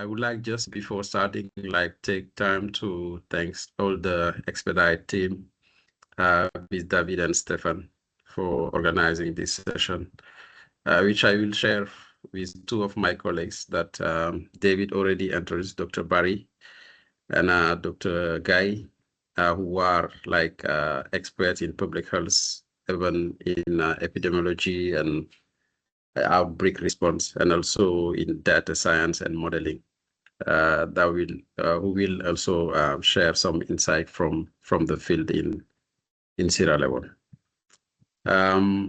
I would like, just before starting, take time to thank all the Expedite team, with David and Stefan, for organizing this session, which I will share with two of my colleagues that David already introduced, Dr. Barry and Dr. Guy, who are experts in public health, even in epidemiology and outbreak response, and also in data science and modeling. Who will also share some insight from the field in Sierra Leone.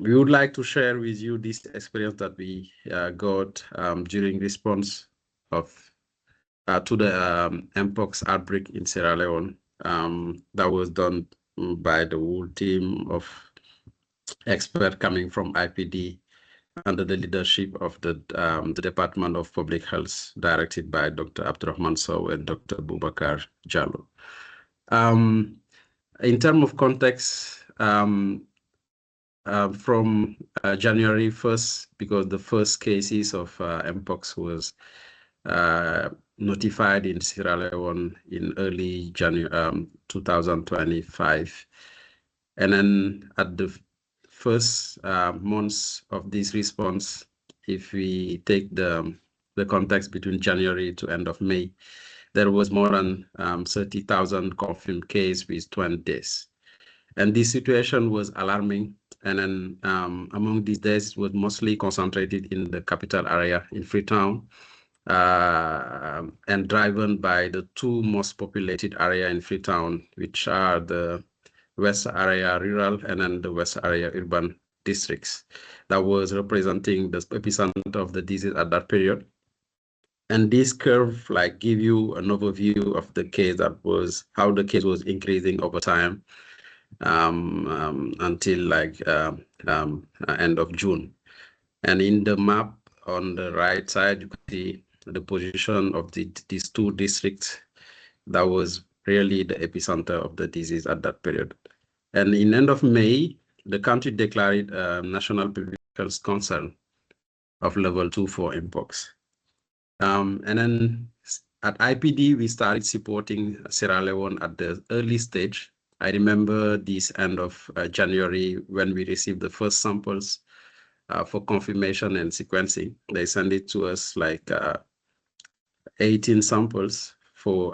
We would like to share with you this experience that we got during response to the Mpox outbreak in Sierra Leone. That was done by the whole team of experts coming from IPD, under the leadership of the Department of Public Health, directed by Dr. Abdurrahman Sow and Dr. Boubacar Jallo. In terms of context, from January 1st, because the first cases of Mpox was notified in Sierra Leone in early January 2025. And then at the first months of this response, if we take the context between January to end of May, there was more than 30,000 confirmed cases with 20 deaths. And this situation was alarming. And then among these deaths was mostly concentrated in the capital area in Freetown, and driven by the two most populated areas in Freetown, which are the West area rural and then the West area urban districts. That was representing the epicenter of the disease at that period. And this curve give you an overview of the case, how the case was increasing over time until end of June. And in the map on the right side, you can see the position of these two districts. That was really the epicenter of the disease at that period. And in end of May, the country declared national public health concern of level 2 for Mpox. And then at IPD, we started supporting Sierra Leone at the early stage. I remember this end of January when we received the first samples for confirmation and sequencing. They sent it to us 18 samples for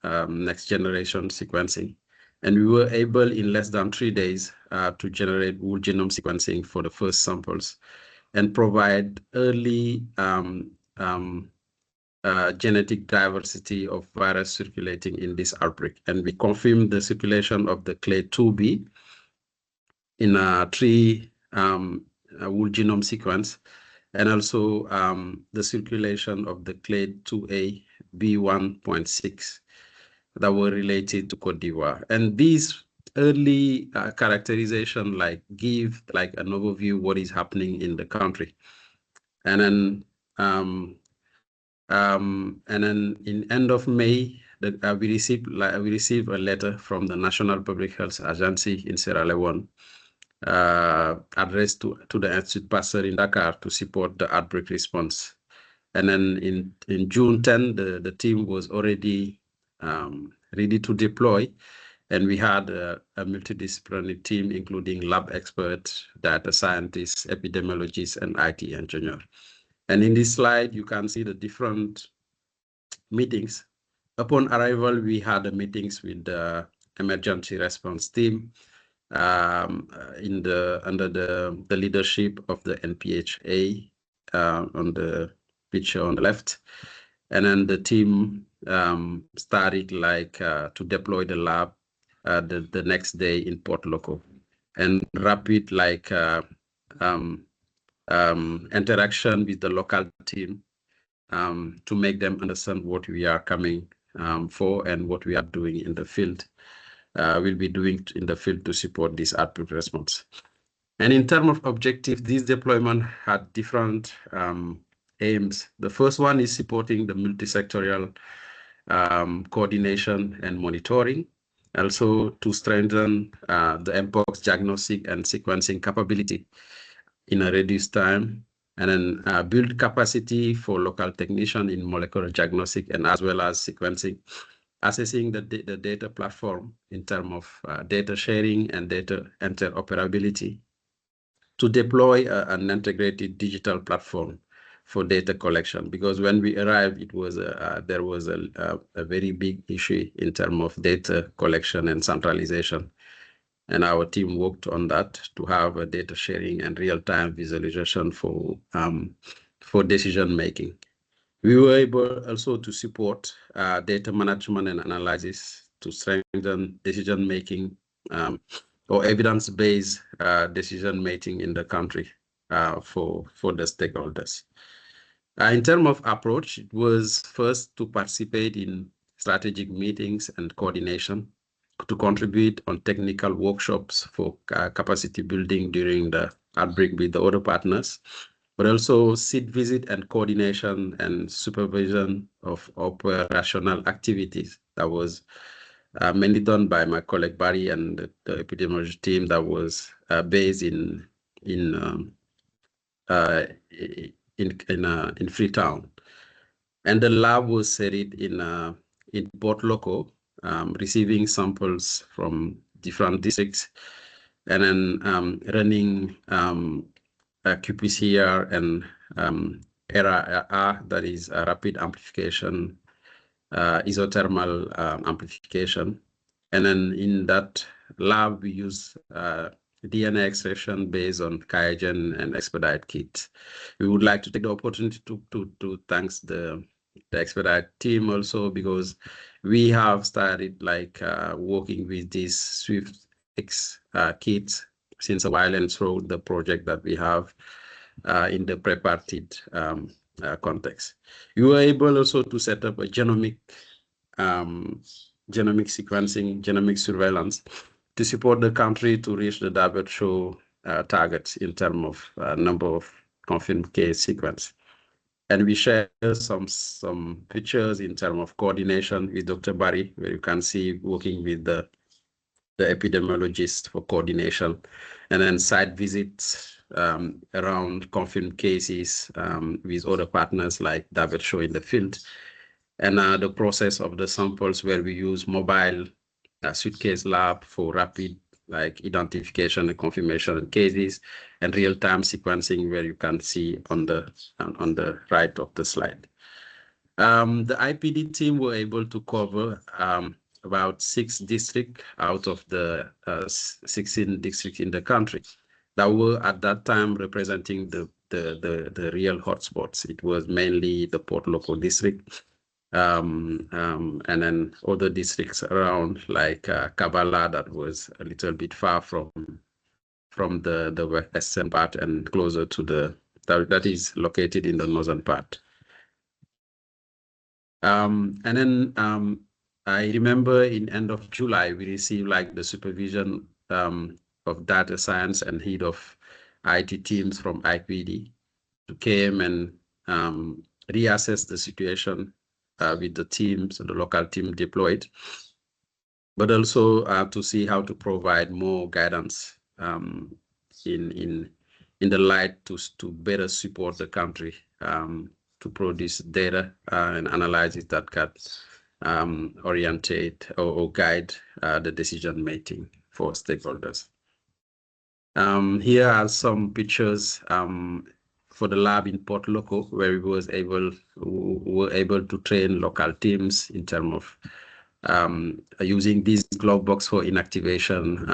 next generation sequencing. And we were able in less than 3 days to generate whole genome sequencing for the first samples and provide early genetic diversity of virus circulating in this outbreak. And we confirmed the circulation of the clade 2B in 3 whole genome sequence, and also the circulation of the clade 2A B1.6 that were related to Cote d'Ivoire. And these early characterization give an overview what is happening in the country. And then in end of May, we received a letter from the National Public Health Agency in Sierra Leone, addressed to the Institut Pasteur in Dakar to support the outbreak response. And then in June 10, the team was already ready to deploy, and we had a multidisciplinary team, including lab experts, data scientists, epidemiologists, and IT engineers. And in this slide, you can see the different meetings. Upon arrival, we had meetings with the emergency response team under the leadership of the NPHA on the picture on the left. And then the team started like to deploy the lab the next day in Port Loco, and rapid like interaction with the local team to make them understand what we are coming for and what we are doing in the field. We'll be doing in the field to support this outbreak response. And in terms of objectives, this deployment had different aims. The first one is supporting the multi-sectorial coordination and monitoring, also to strengthen the Mpox diagnostic and sequencing capability in a reduced time, and then build capacity for local technicians in molecular diagnostic and as well as sequencing, assessing the data platform in terms of data sharing and data interoperability, to deploy an integrated digital platform for data collection. Because when we arrived, it was there was a very big issue in terms of data collection and centralization. And our team worked on that to have a data sharing and real-time visualization for decision making. We were able also to support data management and analysis to strengthen decision making or evidence-based decision making in the country for the stakeholders. In terms of approach, it was first to participate in strategic meetings and coordination, to contribute on technical workshops for capacity building during the outbreak with the other partners, but also site visit and coordination and supervision of operational activities. That was mainly done by my colleague Barry and the epidemiology team that was based in Freetown. And the lab was set in Port Loco, receiving samples from different districts, and then running qPCR and RAR, that is a rapid amplification, isothermal amplification. And then in that lab, we use DNA extraction based on QIAGEN and expedite kits. We would like to take the opportunity to thank the expedite team also, because we have started like working with these Swift X kits since a while, and through the project that we have in the preparted context. We were able also to set up a genomic sequencing, genomic surveillance to support the country to reach the WHO targets in terms of number of confirmed case sequence. And we share some pictures in terms of coordination with Dr. Barry, where you can see working with the epidemiologist for coordination, and then site visits around confirmed cases with other partners like WHO in the field. And the process of the samples, where we use mobile suitcase lab for rapid like identification and confirmation of cases, and real-time sequencing, where you can see on the right of the slide. The IPD team were able to cover about 6 districts out of the 16 districts in the country that were at that time representing the real hotspots. It was mainly the Port Loco district, and then other districts around like Kavala, that was a little bit far from the western part and closer to that is located in the northern part. And then I remember in end of July, we received like the supervision of data science and head of IT teams from IPD to came and reassess the situation with the teams, the local team deployed, but also to see how to provide more guidance in the light to better support the country to produce data and analysis that can orientate or guide the decision making for stakeholders. Here are some pictures for the lab in Port Loco, where we were able to train local teams in terms of using this glove box for inactivation,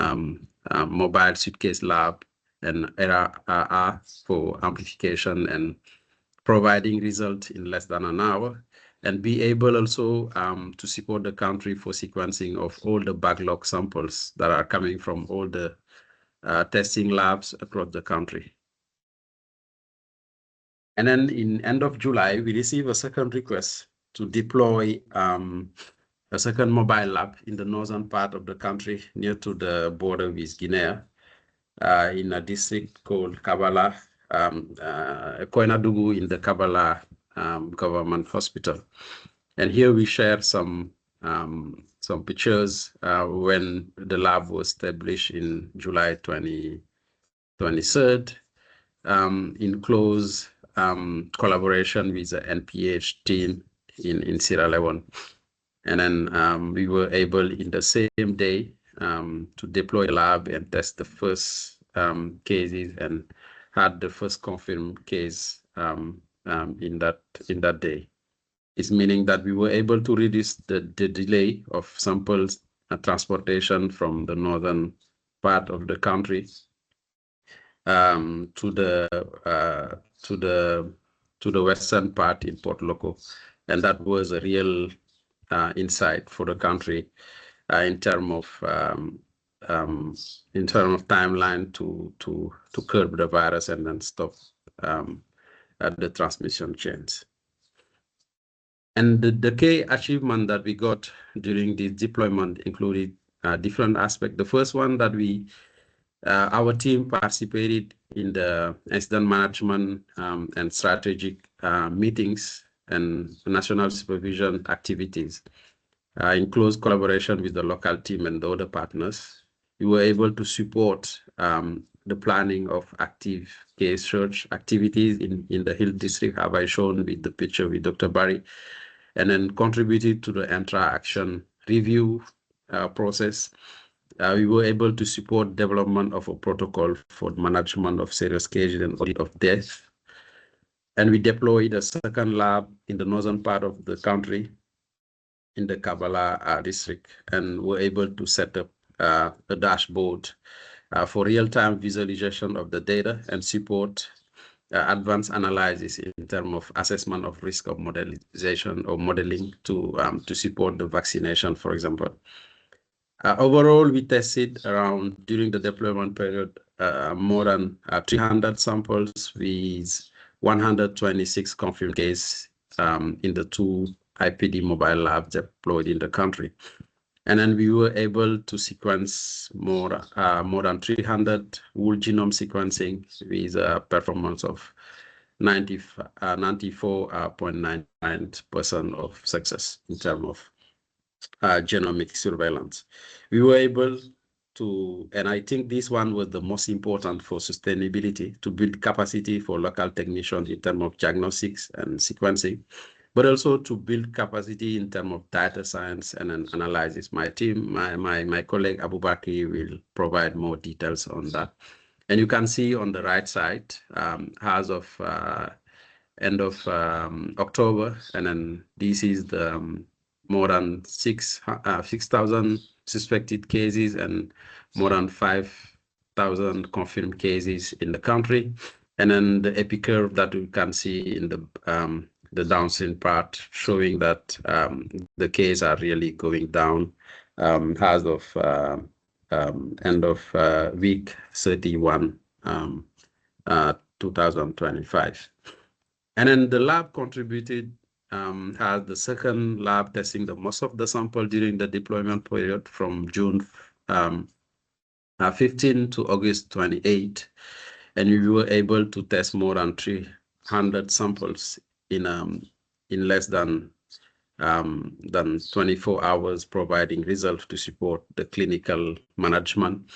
mobile suitcase lab, and RAR for amplification, and providing results in less than an hour. and be able also to support the country for sequencing of all the backlog samples that are coming from all the testing labs across the country. And then in end of July, we received a second request to deploy a second mobile lab in the northern part of the country near to the border with Guinea in a district called Kabala, Koinadugu in the Kabala government hospital. And here we share some pictures when the lab was established in July 23rd in close collaboration with the NPH team in Sierra Leone. And then we were able in the same day to deploy the lab and test the first cases and had the first confirmed case in that day. It's meaning that we were able to reduce the delay of samples transportation from the northern part of the country to the western part in Port Loko, and that was a real insight for the country in terms of timeline to curb the virus and then stop the transmission chains. And the key achievement that we got during this deployment included different aspects. The first one that our team participated in the incident management and strategic meetings and national supervision activities in close collaboration with the local team and the other partners. We were able to support the planning of active case search activities in the Hill District, have I shown with the picture with Dr. Barry, and then contributed to the interaction review process. We were able to support development of a protocol for management of serious cases and audit of death. And we deployed a second lab in the northern part of the country in the Kabala district, and were able to set up a dashboard for real-time visualization of the data and support advanced analysis in terms of assessment of risk of modelization or modeling to support the vaccination, for example. Overall, we tested around, during the deployment period, more than 300 samples with 126 confirmed cases in the 2 IPD mobile labs deployed in the country. And then we were able to sequence more than 300 whole genome sequencing with a performance of 94.99% of success in terms of genomic surveillance. We were able to, and I think this one was the most important for sustainability, to build capacity for local technicians in terms of diagnostics and sequencing, but also to build capacity in terms of data science and analysis. My team, my colleague Abu Bakri will provide more details on that. And you can see on the right side, as of end of October, and then this is the more than 6,000 suspected cases and more than 5,000 confirmed cases in the country. And then the epi curve that we can see in the downstream part, showing that the cases are really going down as of end of week 31, 2025. And then the lab contributed, had the second lab testing the most of the sample during the deployment period from June 15 to August 28. And we were able to test more than 300 samples in less than 24 hours, providing results to support the clinical management.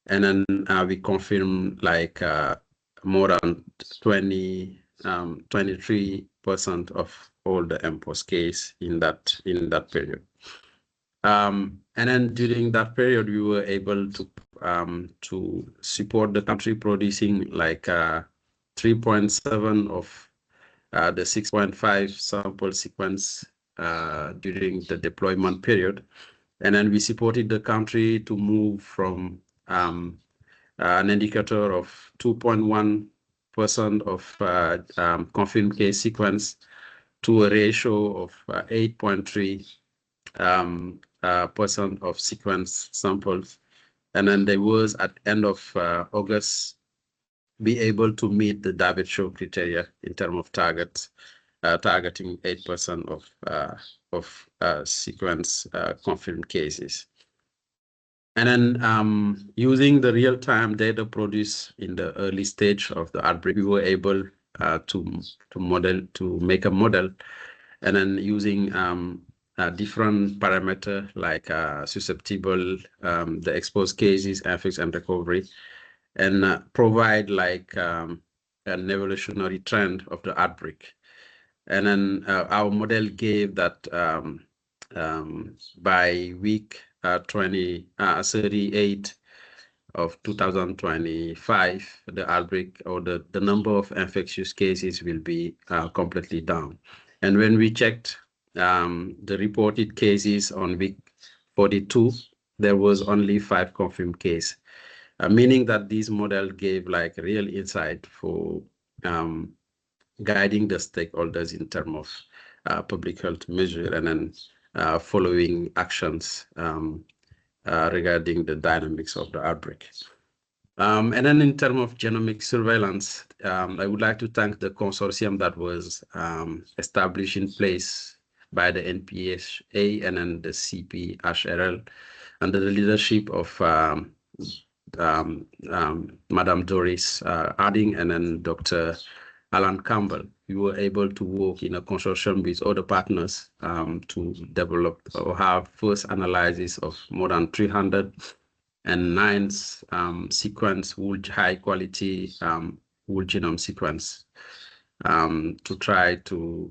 And then we confirmed like more than 23% of all the Mpox case in that period. And then during that period, we were able to support the country producing like 3.7 of the 6.5 sample sequence during the deployment period. And then we supported the country to move from an indicator of 2.1% of confirmed case sequence to a ratio of 8.3% of sequence samples. And then they was at end of August be able to meet the David-Shaw criteria in terms of targets, targeting 8% of sequence confirmed cases. And then using the real-time data produced in the early stage of the outbreak, we were able to make a model, and then using different parameters like susceptible, the exposed cases, effects, and recovery, and provide like an evolutionary trend of the outbreak. And then our model gave that by week 38 of 2025, the outbreak or the number of infectious cases will be completely down. And when we checked the reported cases on week 42, there was only 5 confirmed cases, meaning that this model gave like real insight for guiding the stakeholders in terms of public health measure and then following actions regarding the dynamics of the outbreak. And then in terms of genomic surveillance, I would like to thank the consortium that was established in place by the NPHA and then the CPHRL under the leadership of Madam Doris Harding and then Dr. Alan Campbell. We were able to work in a consortium with other partners to develop or have first analysis of more than 309 sequence, high quality whole genome sequence to try to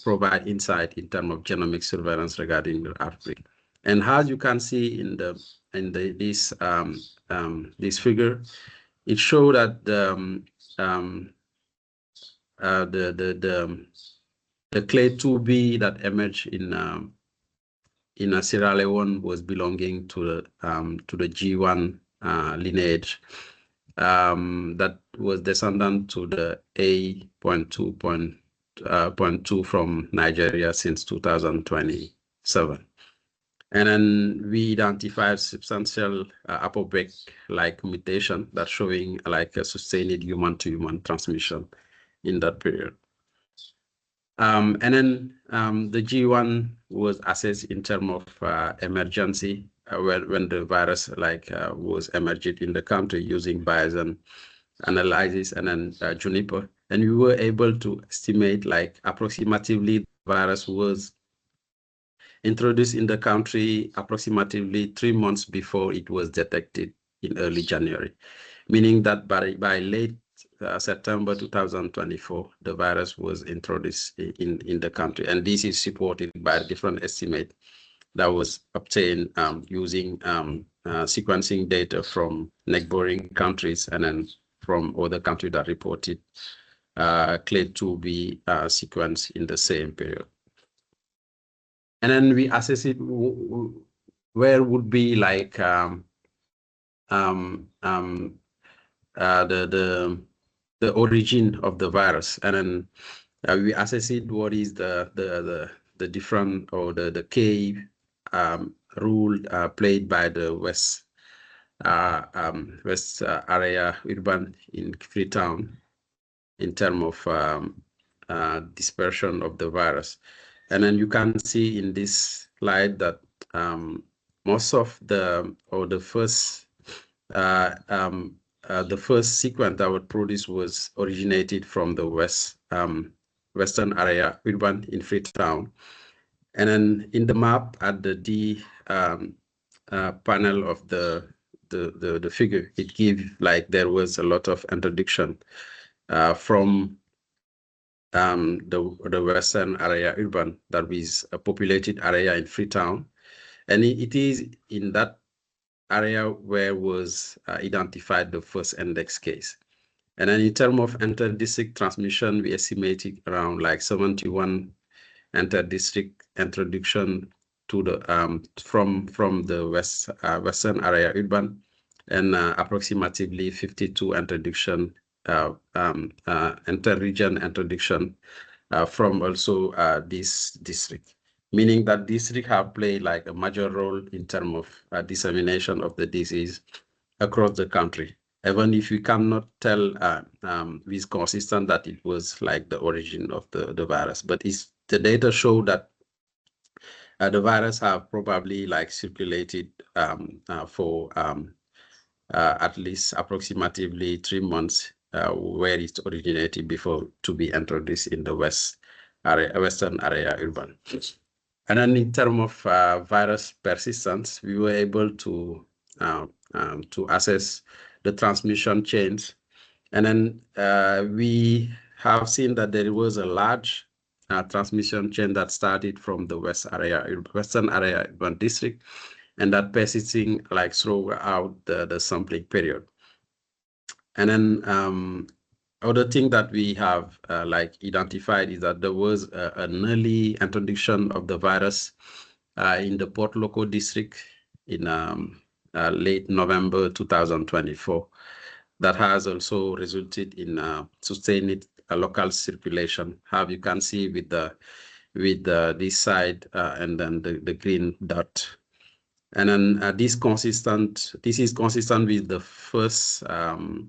provide insight in terms of genomic surveillance regarding the outbreak. And as you can see in this figure, it showed that the clade 2B that emerged in Sierra Leone was belonging to the G1 lineage that was descendant to the A.2 from Nigeria since 2027. And then we identified substantial outbreak-like mutation that's showing like a sustained human-to-human transmission in that period. And then the G1 was assessed in terms of emergency when the virus was emerged in the country using Bayesian analysis and then Juniper. And we were able to estimate like approximately the virus was introduced in the country approximately 3 months before it was detected in early January, meaning that by late September 2024, the virus was introduced in the country. And this is supported by a different estimate that was obtained using sequencing data from neighboring countries and then from other countries that reported clade 2B sequence in the same period. And then we assess it where would be like the origin of the virus, and then we assess it what is the different or the key role played by the west area urban in Freetown in terms of dispersion of the virus. And then you can see in this slide that most of the first sequence that was produced was originated from the western area urban in Freetown. And then in the map at the D panel of the figure, it gives like there was a lot of introduction from the western area urban, that is a populated area in Freetown. And it is in that area where was identified the first index case. And then in terms of inter-district transmission, we estimated around like 71 inter-district introduction to the from the western area urban, and approximately 52 introduction inter-region introduction from also this district, meaning that district have played like a major role in terms of dissemination of the disease across the country. Even if we cannot tell with consistent that it was like the origin of the virus, but the data show that the virus have probably like circulated for at least approximately 3 months where it originated before to be introduced in the western area urban. And then in terms of virus persistence, we were able to assess the transmission chains. And then we have seen that there was a large transmission chain that started from the western area urban district, and that persisting like throughout the sampling period. And then other thing that we have like identified is that there was an early introduction of the virus in the Port Loco district in late November 2024. That has also resulted in sustained local circulation. How you can see with this side and then the green dot. And then this is consistent with the first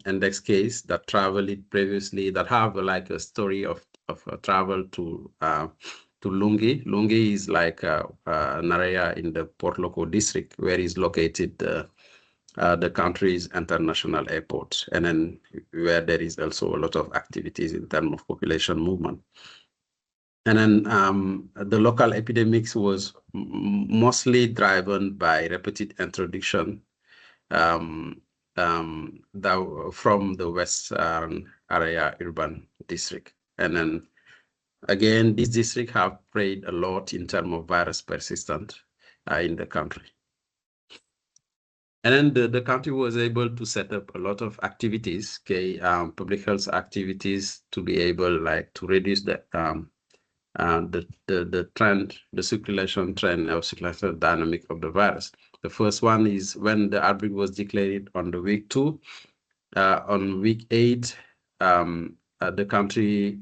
index case that traveled previously, that have like a story of travel to Lungi. Lungi is like an area in the Port Loco district where is located the country's international airport, and then where there is also a lot of activities in terms of population movement. And then the local epidemics was mostly driven by repeated introduction from the western area urban district. And then again, this district have played a lot in terms of virus persistence in the country. And then the country was able to set up a lot of activities, public health activities, to be able like to reduce the trend, the circulation trend or circulation dynamic of the virus. The first one is when the outbreak was declared on the week 2. On week 8, the country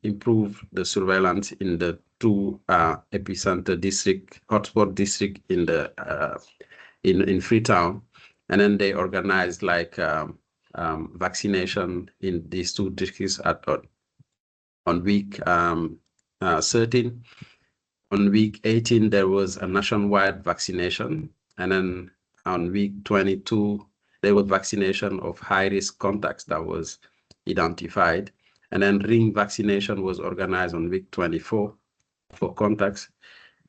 improved the surveillance in the 2 epicenter district, hotspot district in the in Freetown, and then they organized like vaccination in these 2 districts on week 13. On week 18, there was a nationwide vaccination, and then on week 22, there was vaccination of high-risk contacts that was identified, and then ring vaccination was organized on week 24 for contacts,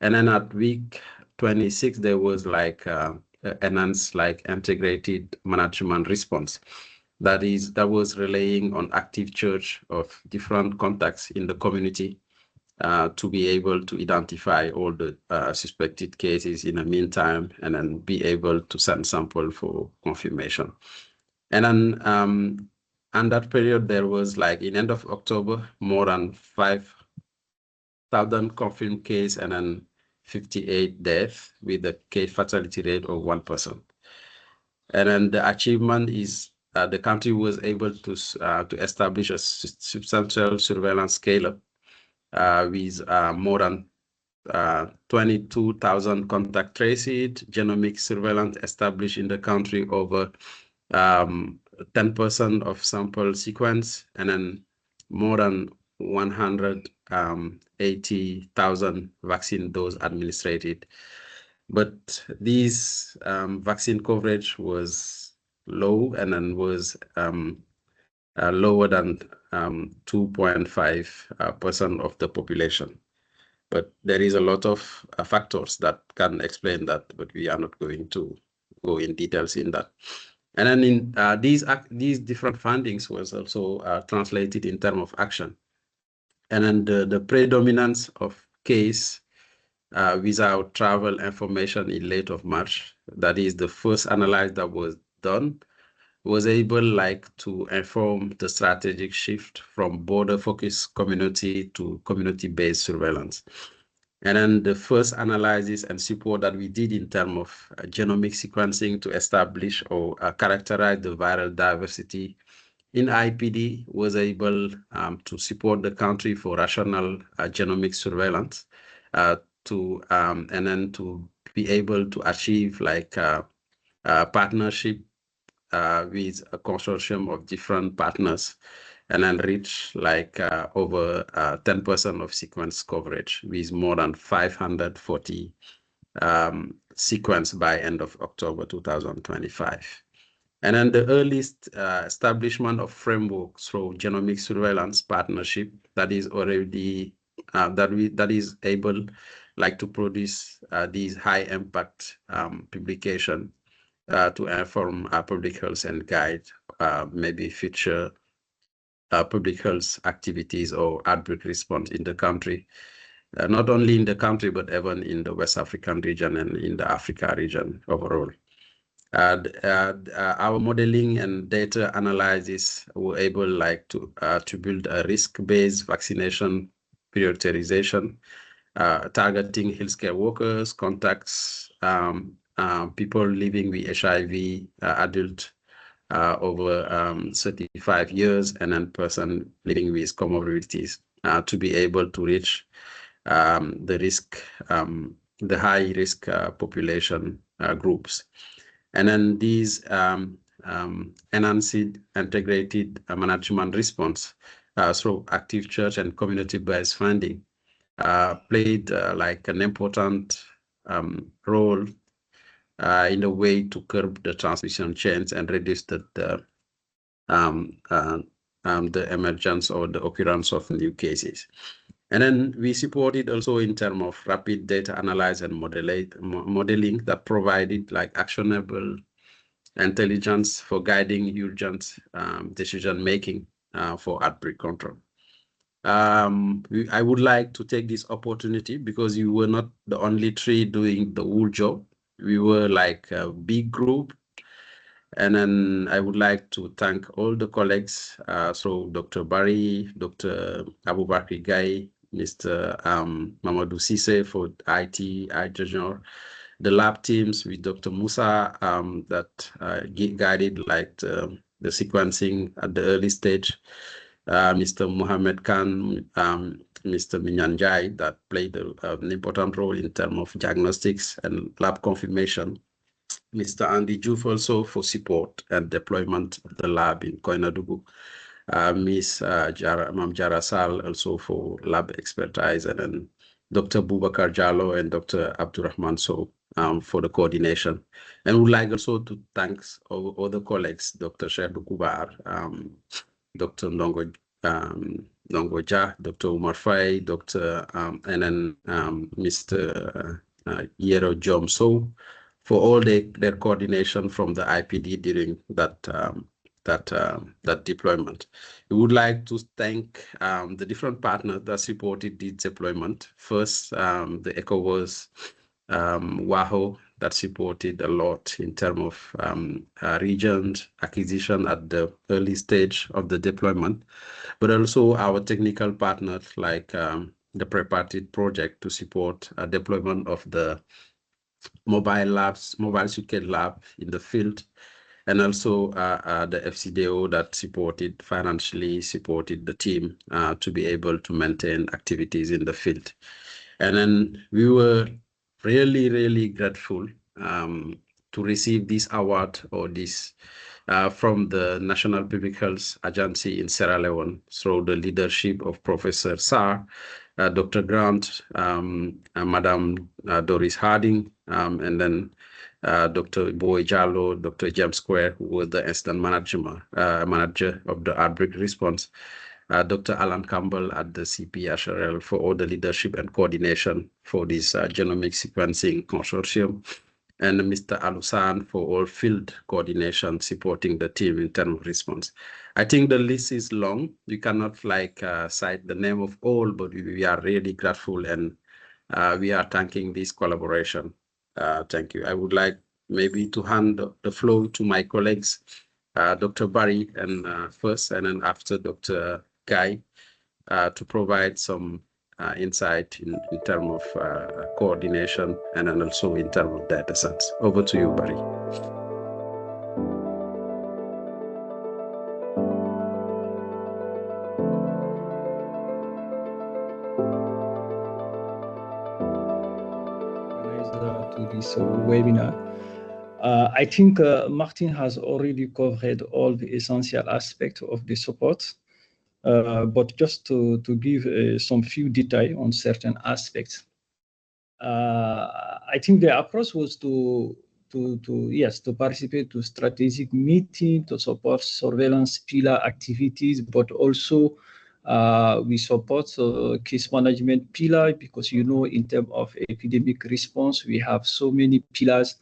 and then at week 26, there was like enhanced like integrated management response. That was relying on active search of different contacts in the community to be able to identify all the suspected cases in the meantime, and then be able to send sample for confirmation. And then in that period, there was like in end of October, more than 5,000 confirmed cases, and then 58 deaths with a case fatality rate of 1%. And then the achievement is the country was able to establish a substantial surveillance scale-up with more than 22,000 contact traced, genomic surveillance established in the country, over 10% of sample sequence, and then more than 180,000 vaccine dose administered. But this vaccine coverage was low, and then was lower than 2.5% of the population. But there is a lot of factors that can explain that, but we are not going to go in details in that. And then in these different findings was also translated in terms of action. And then the predominance of case without travel information in late of March, that is the first analysis that was done, was able like to inform the strategic shift from border-focused community to community-based surveillance. And then the first analysis and support that we did in terms of genomic sequencing to establish or characterize the viral diversity in IPD was able to support the country for rational genomic surveillance and then to be able to achieve like a partnership with a consortium of different partners and then reach like over 10% of sequence coverage with more than 540 sequence by end of October 2025. And then the earliest establishment of frameworks through genomic surveillance partnership that is already that is able like to produce these high impact publication to inform public health and guide maybe future public health activities or outbreak response in the country. Not only in the country, but even in the West African region and in the Africa region overall. Our modeling and data analysis were able like to build a risk-based vaccination prioritization, targeting healthcare workers, contacts, people living with HIV, adult over 35 years, and then person living with comorbidities to be able to reach the risk, the high risk population groups. And then these enhanced integrated management response through active church and community-based funding played like an important role in a way to curb the transmission chains and reduce the emergence or the occurrence of new cases. And then we supported also in terms of rapid data analysis and modeling that provided like actionable intelligence for guiding urgent decision-making for outbreak control. I would like to take this opportunity because you were not the only three doing the whole job. We were like a big group. And then I would like to thank all the colleagues, so Dr. Barry, Dr. Aboubakar Gai, Mr. Mamadou Sise for IT engineer, the lab teams with Dr. Musa that guided like the sequencing at the early stage, Mr. Mohamed Khan, Mr. Minyanjai that played an important role in terms of diagnostics and lab confirmation. Mr. Andy Juf also for support and deployment of the lab in Koinadugu. Ms. Mam Jara Sal also for lab expertise, and then Dr. Bubakar Jallo and Dr. Abdurrahman So for the coordination. And would like also to thank all other colleagues, Dr. Sheikh Kubar, Dr. Ndongo Ja, Dr. Umar Faye, Dr. and then Mr. Yero Jomso, for all their coordination from the IPD during that deployment. We would like to thank the different partners that supported this deployment. First, the ECOWAS, WAHO, that supported a lot in terms of regions acquisition at the early stage of the deployment, but also our technical partners like the preparatory project to support deployment of the mobile circuit lab in the field, and also the FCDO that financially supported the team to be able to maintain activities in the field. And then we were really, really grateful to receive this award or this from the National Public Health Agency in Sierra Leone through the leadership of Professor Sarr, Dr. Grant, Madam Doris Harding, and then Dr. Boy Jallo, Dr. James Square, who was the incident manager of the outbreak response, Dr. Alan Campbell at the CPHRL for all the leadership and coordination for this genomic sequencing consortium, and Mr. Alusan for all field coordination supporting the team in terms of response. I think the list is long. We cannot like cite the name of all, but we are really grateful and we are thanking this collaboration. Thank you. I would like maybe to hand the floor to my colleagues, Dr. Barry and first, and then after Dr. Guy, to provide some insight in terms of coordination and then also in terms of data sets. Over to you, Barry. webinar. I think Martin has already covered all the essential aspects of the support, but just to give some few detail on certain aspects. I think the approach was to participate to strategic meeting, to support surveillance pillar activities, but also we support case management pillar, because in terms of epidemic response, we have so many pillars.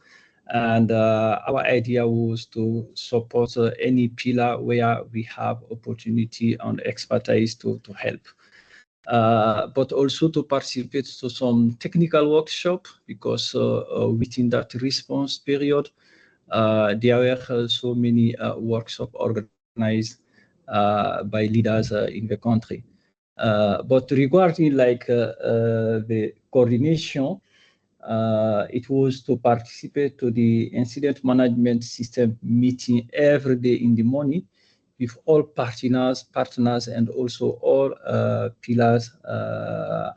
And our idea was to support any pillar where we have opportunity and expertise to help. But also to participate to some technical workshop, because within that response period, there were so many workshops organized by leaders in the country. But regarding the coordination, it was to participate to the incident management system meeting every day in the morning with all partners, and also all pillars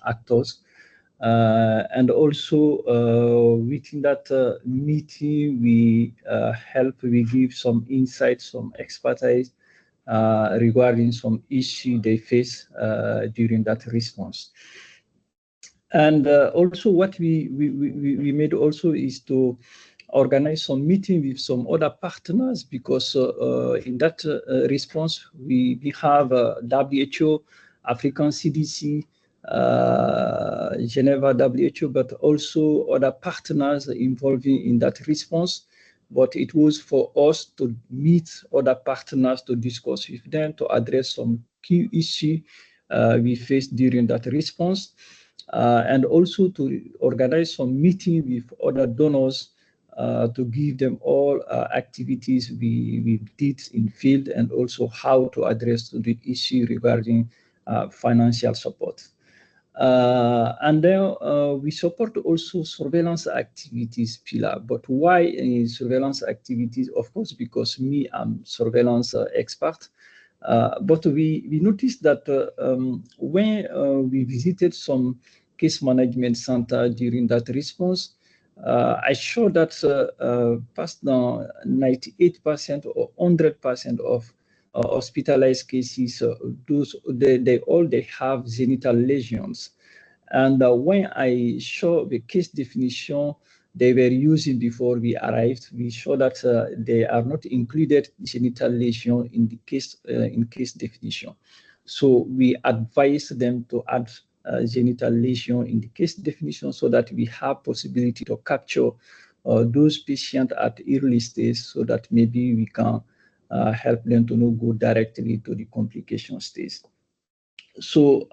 actors. And also within that meeting, we give some insights, some expertise regarding some issue they face during that response. And also what we made also is to organize some meeting with some other partners, because in that response, we have WHO, African CDC, Geneva WHO, but also other partners involving in that response. But it was for us to meet other partners, to discuss with them, to address some key issues we faced during that response. And also to organize some meeting with other donors to give them all activities we did in field, and also how to address the issue regarding financial support. And then we support also surveillance activities pillar. But why surveillance activities? Of course, because I'm surveillance expert. But we noticed that when we visited some case management center during that response, I showed that past now 98% or 100% of hospitalized cases, they all have genital lesions. And when I show the case definition they were using before we arrived, we show that they are not included genital lesion in the case definition. So we advise them to add genital lesion in the case definition, so that we have possibility to capture those patients at early stage, so that maybe we can help them to not go directly to the complication stage. So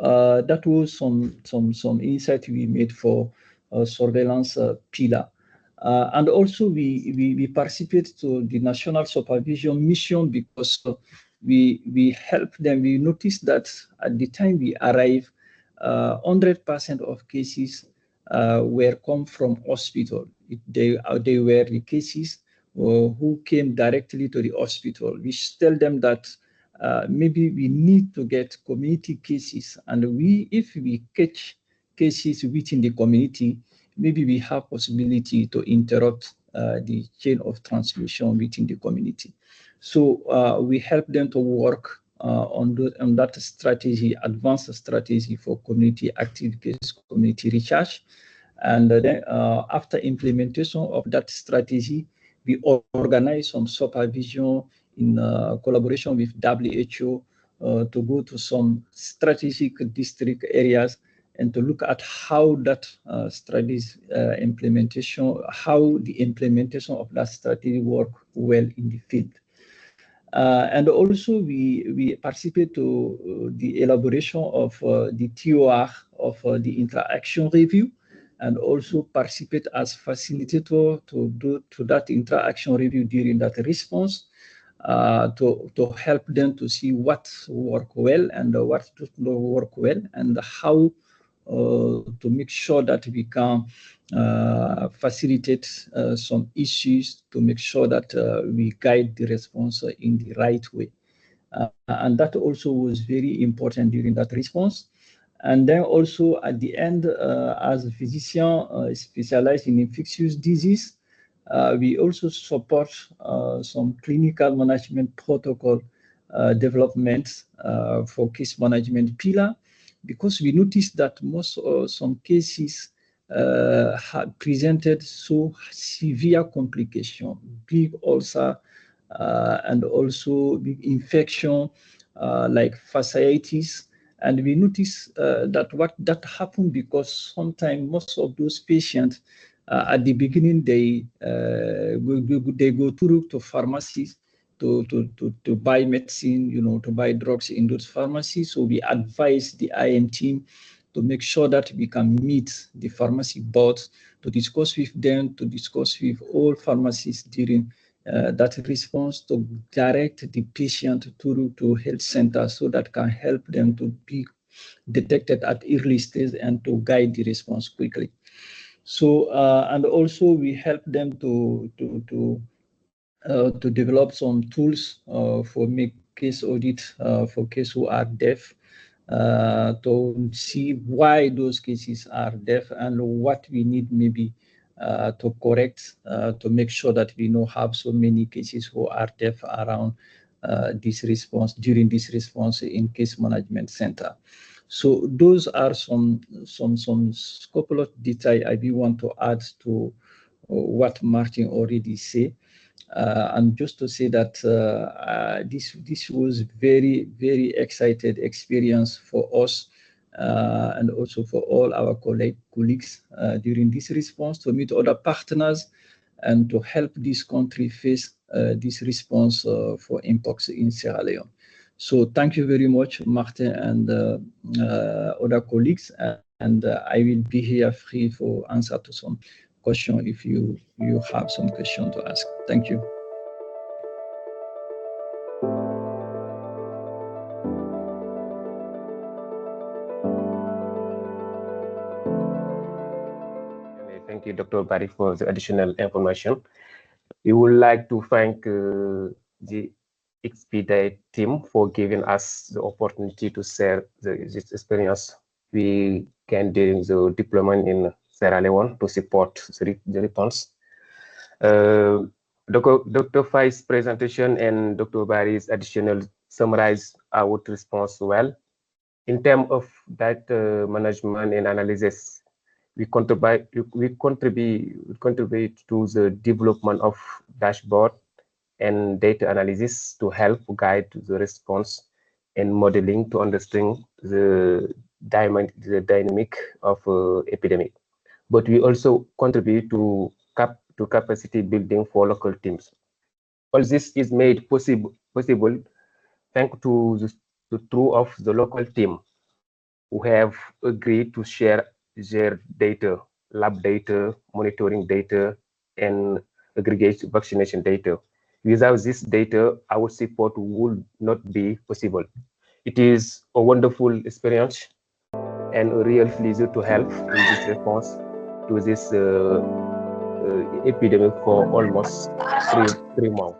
that was some insight we made for surveillance pillar. And also we participate to the national supervision mission, because we help them. We noticed that at the time we arrived, 100% of cases were come from hospital. They were the cases who came directly to the hospital, which tell them that maybe we need to get community cases, and if we catch cases within the community, maybe we have possibility to interrupt the chain of transmission within the community. So we help them to work on that strategy, advanced strategy for community active case, community research. And then after implementation of that strategy, we organize some supervision in collaboration with WHO to go to some strategic district areas and to look at how that strategy implementation, how the implementation of that strategy work well in the field. And also we participate to the elaboration of the TOR of the interaction review, and also participate as facilitator to that interaction review during that response, to help them to see what work well and what does not work well, and how to make sure that we can facilitate some issues, to make sure that we guide the response in the right way. And that also was very important during that response. And then also at the end, as a physician specialized in infectious disease, We also support some clinical management protocol development for case management pillar, because we noticed that most some cases had presented so severe complication, big ulcer, and also big infection like fasciitis. And we notice that that happened because sometimes most of those patients at the beginning they go to pharmacies to buy medicine, to buy drugs in those pharmacies. So we advise the IM team to make sure that we can meet the pharmacy boards to discuss with them, to discuss with all pharmacies during that response, to direct the patient to health center so that can help them to be detected at early stage and to guide the response quickly. So and also we help them to develop some tools for make case audit for cases who are deaf, to see why those cases are deaf and what we need maybe to correct to make sure that we don't have so many cases who are deaf around this response during this response in case management center. So those are some couple of details I do want to add to what Martin already said. And just to say that this was very, very excited experience for us and also for all our colleagues during this response, to meet other partners and to help this country face this response for Mpox in Sierra Leone. So thank you very much, Martin and other colleagues. And I will be here free for answer to some question if you have some question to ask. Thank you. Thank you, Dr. Barry, for the additional information. We would like to thank the Expedite team for giving us the opportunity to share this experience we gained during the deployment in Sierra Leone to support the response. Dr. Faye's presentation and Dr. Barry's additional summarize our response well. In terms of data management and analysis, we contribute to the development of dashboard and data analysis to help guide the response and modeling to understand the dynamic of epidemic. But we also contribute to capacity building for local teams. All this is made possible thanks to the true of the local team who have agreed to share their data, lab data, monitoring data, and aggregate vaccination data. Without this data, our support would not be possible. It is a wonderful experience and a real pleasure to help in this response to this epidemic for almost three months.